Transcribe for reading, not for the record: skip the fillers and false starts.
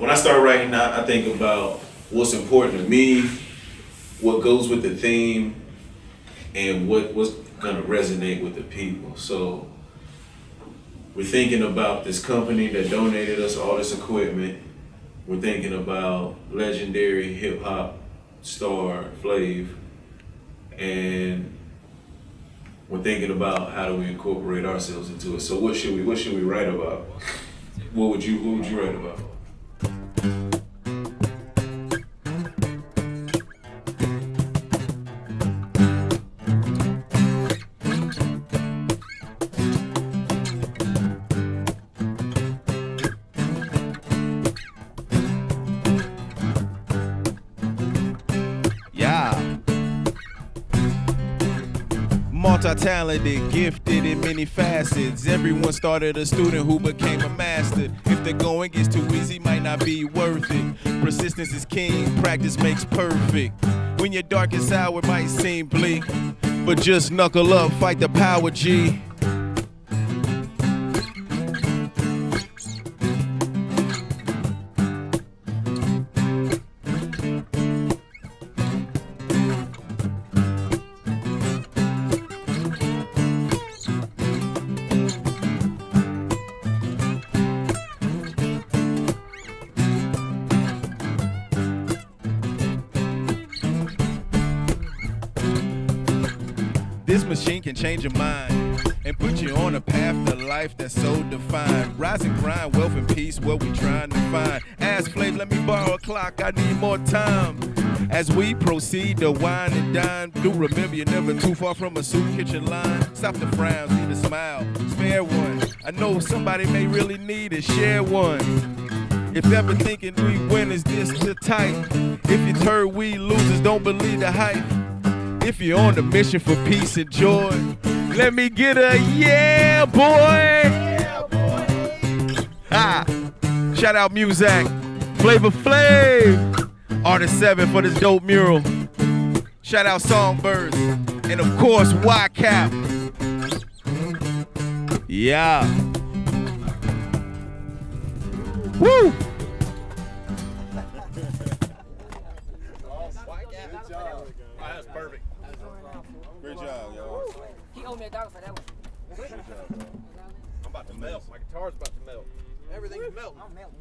when I start writing, I think about what's important to me, what goes with the theme, and what's gonna resonate with the people. So we're thinking about this company that donated us all this equipment. We're thinking about legendary hip hop star Flav, and we're thinking about how do we incorporate ourselves into it. So what should we write about? What would you write about? Multi-talented, gifted in many facets. Everyone started a student who became a master. If the going gets too easy, might not be worth it. Persistence is king, practice makes perfect. When your darkest hour might seem bleak, but just knuckle up, fight the power, G. This machine can change your mind and put you on a path to life that's so defined. Rise and grind, wealth and peace, what we trying to find. Ask Flav, let me borrow a clock, I need more time. As we proceed to wine and dine, do remember you're never too far from a soup kitchen line. Stop the frowns, need a smile, spare one. I know somebody may really need it, share one. If ever thinking we win is this the type, if you turn we losers, don't believe the hype. If you're on the mission for peace and joy, let me get a yeah, boy. Yeah, boy. Ah, shout out Musack, Flavor Flav, Artist 7 for this dope mural. Shout out Songbirds, and of course YCap. Yeah. Woo. That's perfect. Great job, y'all. He owed me $1 for that one. I'm about to melt. My guitar's about to melt. Everything's melting. I'm melting.